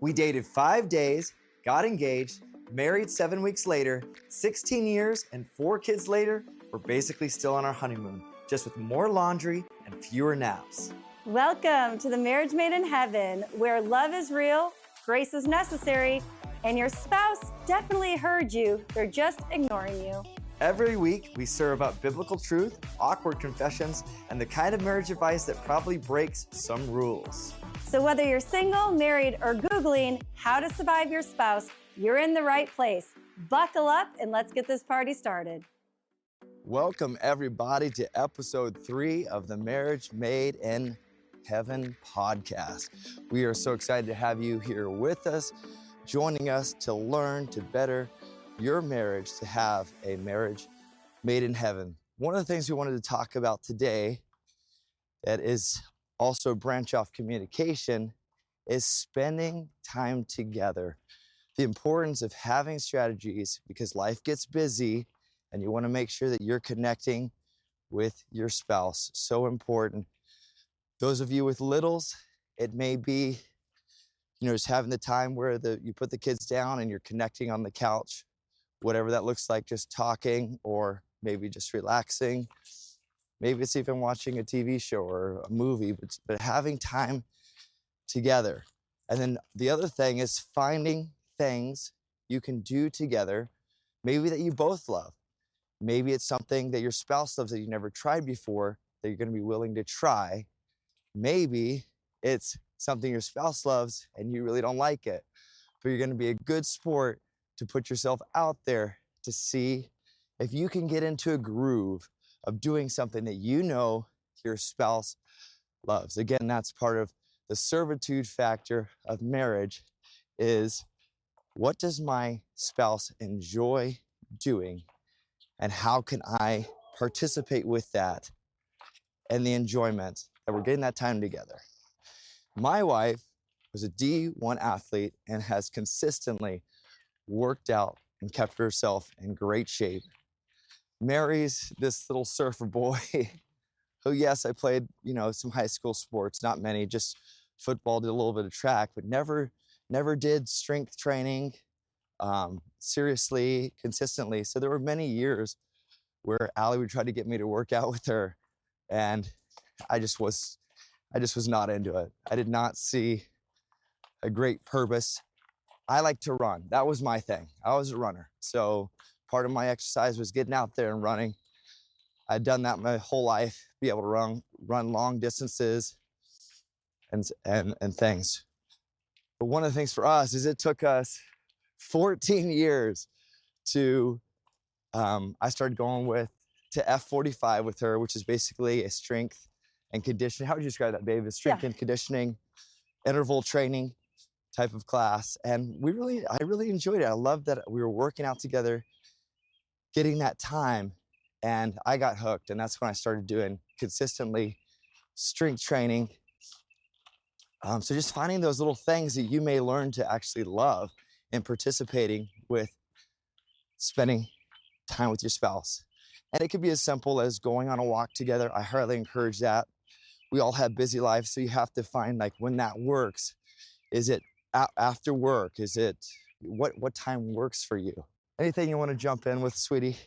We dated 5 days, got engaged, married 7 weeks later, 16 years and 4 kids later, we're basically still on our honeymoon, just with more laundry and fewer naps. Welcome to the Marriage Made in Heaven, where love is real, grace is necessary, and your spouse definitely heard you. They're just ignoring you. Every week, we serve up biblical truth, awkward confessions, and the kind of marriage advice that probably breaks some rules. So whether you're single, married, or Googling how to survive your spouse, you're in the right place. Buckle up and let's get this party started. Welcome, everybody, to episode 3 of the Marriage Made in Heaven podcast. We are so excited to have you here with us, joining us to learn to better your marriage, to have a marriage made in heaven. One of the things we wanted to talk about today that is also a branch off communication is spending time together. The importance of having strategies because life gets busy and you want to make sure that you're connecting with your spouse. So important. Those of you with littles, it may be, just having the time where you put the kids down and you're connecting on the couch, whatever that looks like, just talking or maybe just relaxing. Maybe it's even watching a TV show or a movie, but having time together. And then the other thing is finding things you can do together, maybe that you both love. Maybe it's something that your spouse loves that you never tried before that you're going to be willing to try. Maybe it's something your spouse loves and you really don't like it, but you're going to be a good sport to put yourself out there to see if you can get into a groove of doing something that you know your spouse loves. Again, that's part of the servitude factor of marriage is, what does my spouse enjoy doing and how can I participate with that and the enjoyment that we're getting that time together. My wife was a D1 athlete and has consistently worked out and kept herself in great shape. Marries this little surfer boy who, yes, I played, some high school sports, not many, just football, did a little bit of track, but never did strength training seriously, consistently. So there were many years where Allie would try to get me to work out with her, and I just was not into it. I did not see a great purpose. I like to run. That was my thing. I was a runner. So part of my exercise was getting out there and running. I'd done that my whole life, be able to run long distances and things. But one of the things for us is it took us 14 years to, I started going to F45 with her, which is basically a strength and conditioning. How would you describe that, babe? A strength and conditioning, interval training type of class. And I really enjoyed it. I loved that we were working out together, getting that time, and I got hooked. And that's when I started doing consistently strength training. So just finding those little things that you may learn to actually love and participating with spending time with your spouse. And it could be as simple as going on a walk together. I highly encourage that. We all have busy lives, so you have to find when that works. Is it after work? Is it what time works for you? Anything you want to jump in with, sweetie?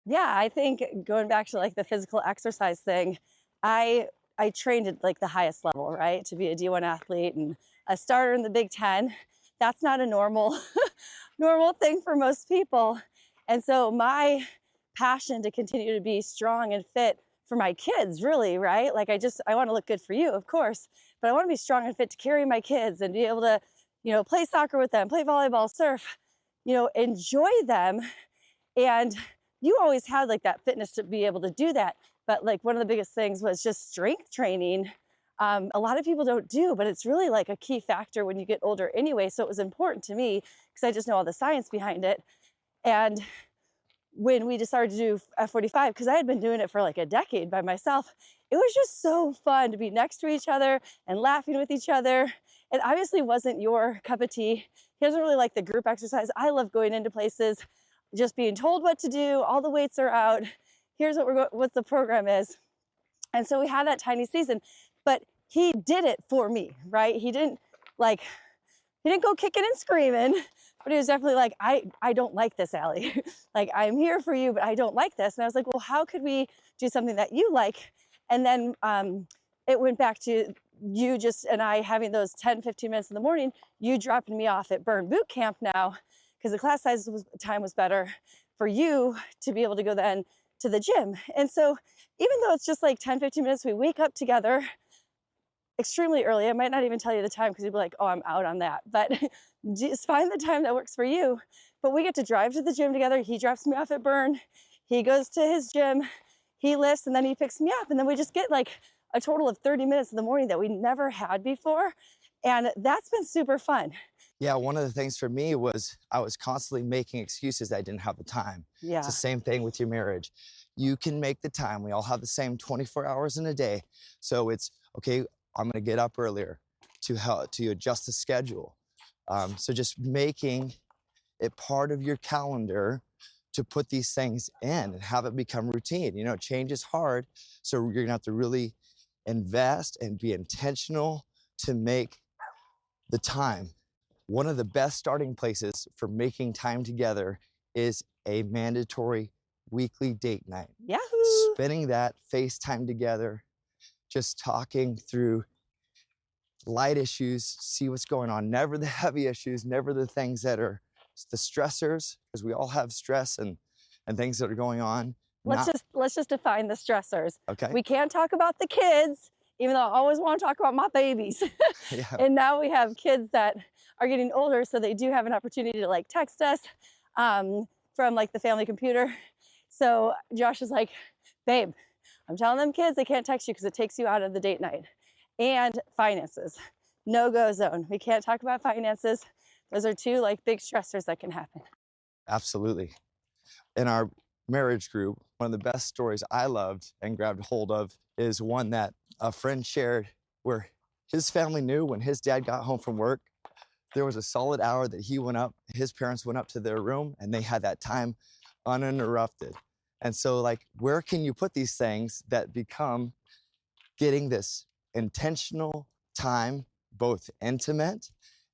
Yeah, I think going back to the physical exercise thing, I trained at the highest level, right? To be a D1 athlete and a starter in the Big Ten. That's not a normal thing for most people. And so my passion to continue to be strong and fit for my kids, really, right? I want to look good for you, of course, but I want to be strong and fit to carry my kids and be able to, play soccer with them, play volleyball, surf, enjoy them. And you always had that fitness to be able to do that. But one of the biggest things was just strength training. A lot of people don't do, but it's really a key factor when you get older anyway. So it was important to me because I just know all the science behind it. And when we decided to do F45, because I had been doing it for a decade by myself, it was just so fun to be next to each other and laughing with each other. It obviously wasn't your cup of tea. He doesn't really like the group exercise. I love going into places, just being told what to do. All the weights are out. Here's what the program is. And so we had that tiny season, but he did it for me, right? He didn't he didn't go kicking and screaming, but he was definitely like, I don't like this, Allie. Like, I'm here for you, but I don't like this. And I was like, well, how could we do something that you like? And then it went back to you just and I having those 10, 15 minutes in the morning, you dropping me off at Burn Boot Camp now, because the class size time was better for you to be able to go then to the gym. And so even though it's just like 10, 15 minutes, we wake up together extremely early. I might not even tell you the time because you'd be like, oh, I'm out on that. But just find the time that works for you. But we get to drive to the gym together. He drops me off at Burn. He goes to his gym. He lifts and then he picks me up. And then we just get like a total of 30 minutes in the morning that we never had before. And that's been super fun. Yeah, one of the things for me was I was constantly making excuses that I didn't have the time. Yeah. It's the same thing with your marriage. You can make the time. We all have the same 24 hours in a day. So it's, okay, I'm gonna get up earlier to adjust the schedule. So just making it part of your calendar to put these things in and have it become routine. You know, change is hard. So you're gonna have to really invest and be intentional to make the time. One of the best starting places for making time together is a mandatory weekly date night. Yahoo! Spending that FaceTime together, just talking through light issues, see what's going on. Never the heavy issues, never the things that are the stressors, because we all have stress and things that are going on. Let's just define the stressors. Okay. We can't talk about the kids, even though I always want to talk about my babies. Yeah. And now we have kids that are getting older, so they do have an opportunity to like text us from like the family computer. So Josh is like, babe, I'm telling them kids they can't text you because it takes you out of the date night. And finances, no-go zone. We can't talk about finances. Those are two like big stressors that can happen. Absolutely. In our marriage group, one of the best stories I loved and grabbed hold of is one that a friend shared where his family knew when his dad got home from work, there was a solid hour that his parents went up to their room and they had that time uninterrupted. And so like, where can you put these things that become getting this intentional time, both intimate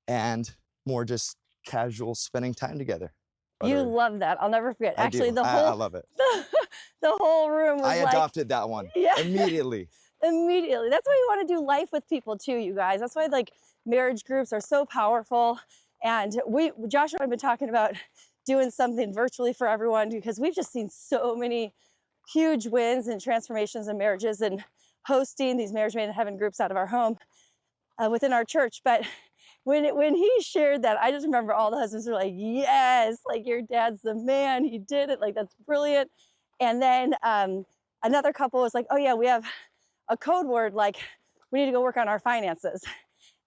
and more just casual spending time together? You love that. I'll never forget. Actually, I love it. The whole room was I adopted that one immediately. Immediately. That's why you want to do life with people too, you guys. That's why like marriage groups are so powerful. And Josh and I have been talking about doing something virtually for everyone because we've just seen so many huge wins and transformations in marriages and hosting these Marriage Made in Heaven groups out of our home within our church. But when he shared that, I just remember all the husbands were like, yes, like your dad's the man, he did it, like that's brilliant. And then another couple was like, oh yeah, we have a code word, like we need to go work on our finances.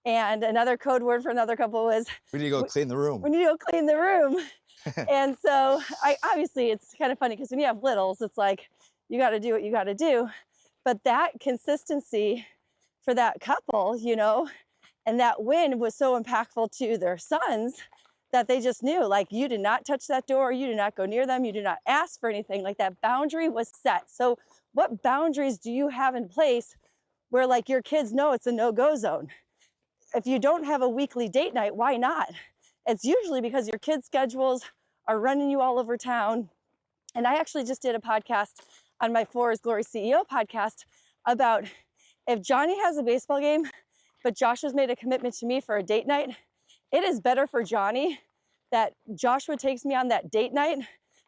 And another code word for another couple was, we need to go clean the room. We need to go clean the room. And so obviously it's kind of funny because when you have littles, it's like, you got to do what you got to do. But that consistency for that couple, you know, and that win was so impactful to their sons that they just knew, like, you did not touch that door, you do not go near them, you do not ask for anything. Like that boundary was set. So what boundaries do you have in place where like your kids know it's a no-go zone? If you don't have a weekly date night, why not? It's usually because your kids' schedules are running you all over town. And I actually just did a podcast on my For His Glory CEO podcast about if Johnny has a baseball game, but Joshua's made a commitment to me for a date night, it is better for Johnny that Joshua takes me on that date night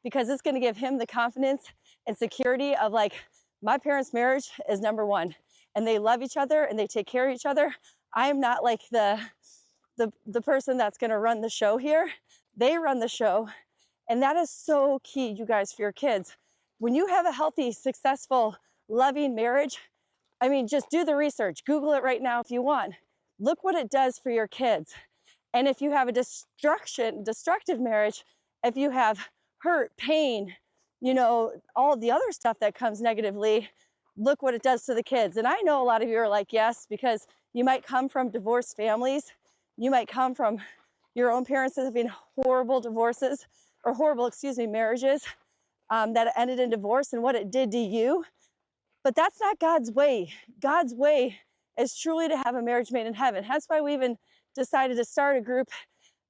because it's going to give him the confidence and security of like, my parents' marriage is number one and they love each other and they take care of each other. I am not like the person that's going to run the show here. They run the show. And that is so key, you guys, for your kids. When you have a healthy, successful, loving marriage, I mean, just do the research. Google it right now if you want. Look what it does for your kids. And if you have a destructive marriage, if you have hurt, pain, you know, all the other stuff that comes negatively, look what it does to the kids. And I know a lot of you are like, yes, because you might come from divorced families. You might come from your own parents having horrible divorces or horrible, marriages that ended in divorce and what it did to you. But that's not God's way. God's way is truly to have a marriage made in heaven. That's why we even decided to start a group.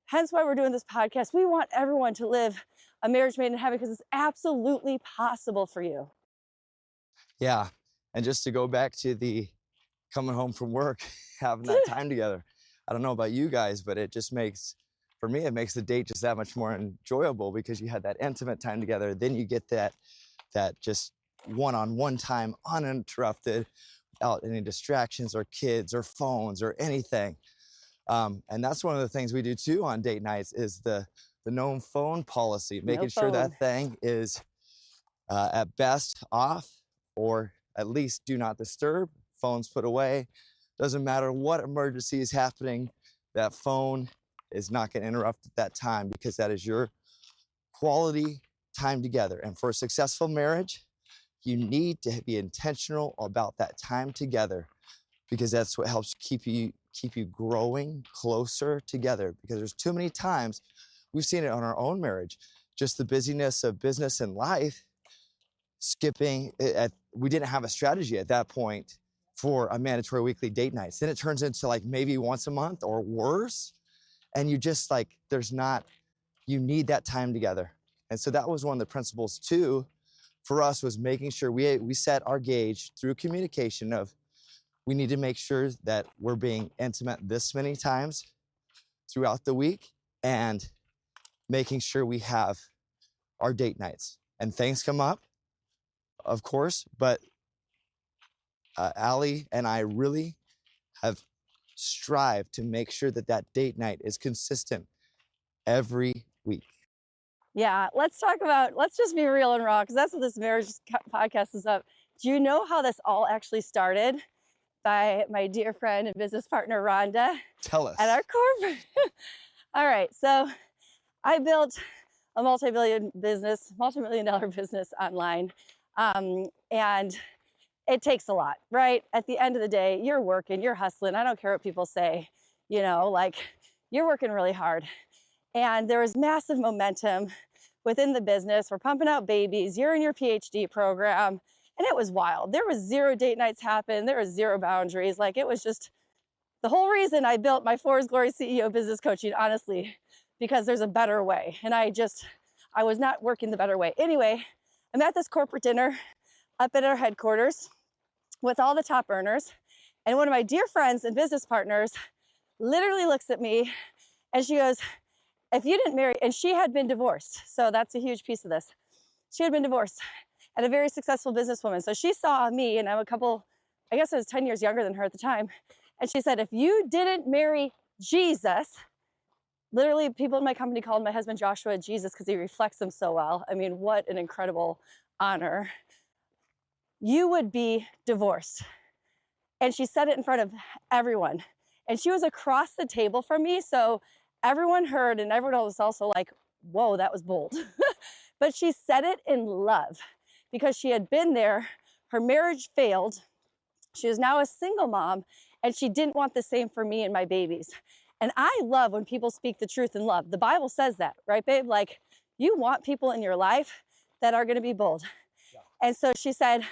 Hence why we're doing this podcast. We want everyone to live a marriage made in heaven because it's absolutely possible for you. Yeah. And just to go back to the coming home from work, having that time together. I don't know about you guys, but it just makes, for me, it makes the date just that much more enjoyable because you had that intimate time together. Then you get that just one-on-one time uninterrupted without any distractions or kids or phones or anything. And that's one of the things we do too on date nights is the no phone policy, making sure that thing is at best off or at least do not disturb, phones put away. Doesn't matter what emergency is happening, that phone is not going to interrupt at that time because that is your quality time together. And for a successful marriage, you need to be intentional about that time together because that's what helps keep you growing closer together. Because there's too many times, we've seen it on our own marriage, just the busyness of business and life, skipping it. We didn't have a strategy at that point for a mandatory weekly date nights. Then it turns into like maybe once a month or worse. And you just like, you need that time together. And so that was one of the principles too, for us was making sure we set our gauge through communication of, we need to make sure that we're being intimate this many times throughout the week and making sure we have our date nights. And things come up, of course, but Allie and I really have strived to make sure that date night is consistent every week. Yeah, let's just be real and raw because that's what this marriage podcast is up. Do you know how this all actually started? By my dear friend and business partner, Rhonda. Tell us. At our corporate. All right, so I built a multi-million-dollar business online. And it takes a lot, right? At the end of the day, you're working, you're hustling. I don't care what people say, like you're working really hard. And there was massive momentum within the business. We're pumping out babies. You're in your PhD program. And it was wild. There was 0 date nights happen. There was 0 boundaries. Like it was just the whole reason I built my For His Glory CEO business coaching, honestly, because there's a better way. And I was not working the better way. Anyway, I'm at this corporate dinner up at our headquarters with all the top earners. And one of my dear friends and business partners literally looks at me and she goes, if you didn't marry, and she had been divorced. So that's a huge piece of this. She had been divorced and a very successful businesswoman. So she saw me and I'm I guess I was 10 years younger than her at the time. And she said, if you didn't marry Jesus, literally people in my company called my husband Joshua Jesus because he reflects him so well. I mean, what an incredible honor. You would be divorced. And she said it in front of everyone. And she was across the table from me. So everyone heard and everyone was also like, whoa, that was bold. But she said it in love because she had been there. Her marriage failed. She was now a single mom and she didn't want the same for me and my babies. And I love when people speak the truth in love. The Bible says that, right, babe? Like you want people in your life that are going to be bold. Yeah. And so she said,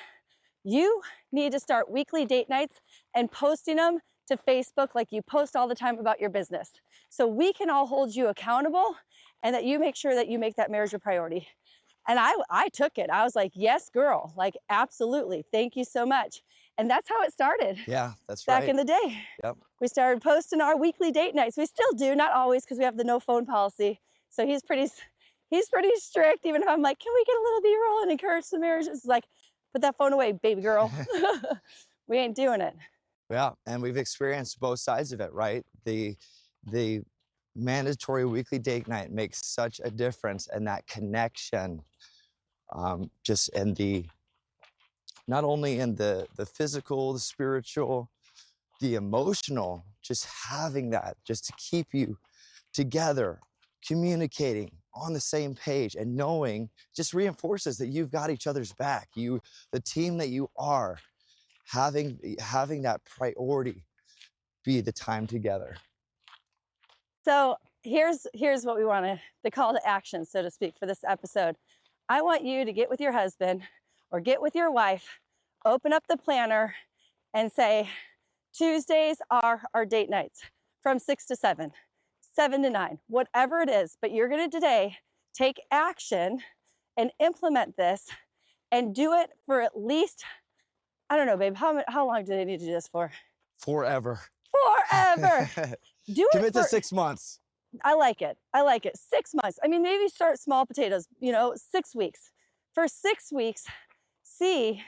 you need to start weekly date nights and posting them to Facebook like you post all the time about your business. So we can all hold you accountable and that you make sure that you make that marriage a priority. And I took it. I was like, yes, girl, like absolutely. Thank you so much. And that's how it started. Yeah, that's right. Back in the day. Yep. We started posting our weekly date nights. We still do, not always because we have the no phone policy. So he's pretty strict, even if I'm like, can we get a little B-roll and encourage the marriage? It's like, put that phone away, baby girl. We ain't doing it. Yeah, and we've experienced both sides of it, right? The mandatory weekly date night makes such a difference in that connection, just in the, not only in the physical, the spiritual, the emotional, just having that, just to keep you together, communicating on the same page and knowing just reinforces that you've got each other's back. The team that you are, having that priority be the time together. So here's what we want the call to action, so to speak, for this episode. I want you to get with your husband or get with your wife, open up the planner and say, Tuesdays are our date nights. from 6 to 7, 7 to 9, whatever it is. But you're going to today take action and implement this and do it for at least, I don't know, babe, how long do they need to do this for? Forever. Forever. Do it Commit for to 6 months. I like it. I like it. 6 months. I mean, maybe start small potatoes, 6 weeks. For 6 weeks, see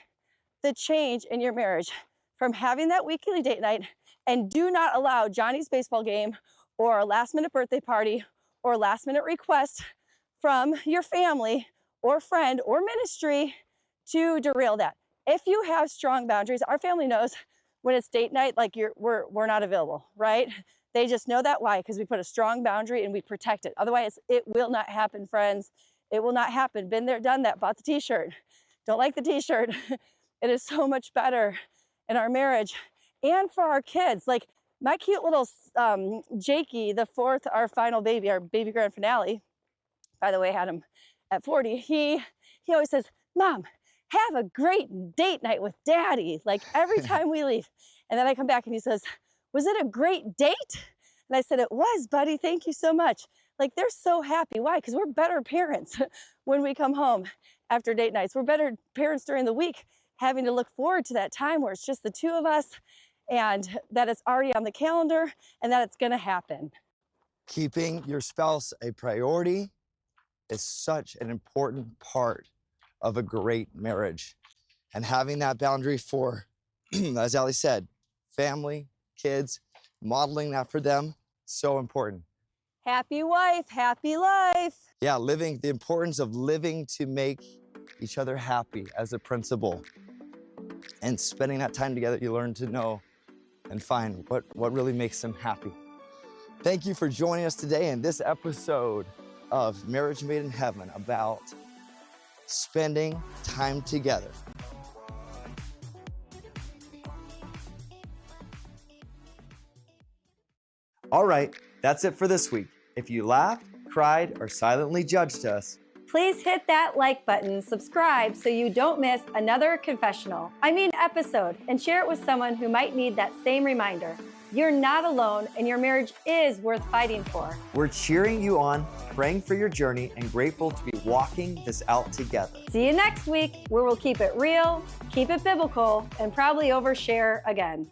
the change in your marriage from having that weekly date night, and do not allow Johnny's baseball game or a last minute birthday party or last minute request from your family or friend or ministry to derail that. If you have strong boundaries, our family knows when it's date night, like we're not available, right? They just know that. Why? Because we put a strong boundary and we protect it. Otherwise, it will not happen, friends. It will not happen. Been there, done that, bought the t-shirt. Don't like the t-shirt. It is so much better in our marriage and for our kids. Like my cute little Jakey, the fourth, our final baby, our baby grand finale, by the way, had him at 40. He always says, Mom, have a great date night with Daddy, like every time we leave. And then I come back and he says, was it a great date? And I said, it was, buddy. Thank you so much. Like they're so happy. Why? Because we're better parents when we come home after date nights. We're better parents during the week, having to look forward to that time where it's just the two of us and that it's already on the calendar and that it's going to happen. Keeping your spouse a priority is such an important part of a great marriage. And having that boundary for, as Ali said, family, kids, modeling that for them, so important. Happy wife, happy life. Yeah, the importance of living to make each other happy as a principle. And spending that time together, you learn to know and find what really makes them happy. Thank you for joining us today in this episode of Marriage Made in Heaven about spending time together. All right, that's it for this week. If you laughed, cried, or silently judged us, please hit that like button, subscribe so you don't miss another episode, and share it with someone who might need that same reminder. You're not alone, and your marriage is worth fighting for. We're cheering you on, praying for your journey, and grateful to be walking this out together. See you next week, where we'll keep it real, keep it biblical, and probably overshare again.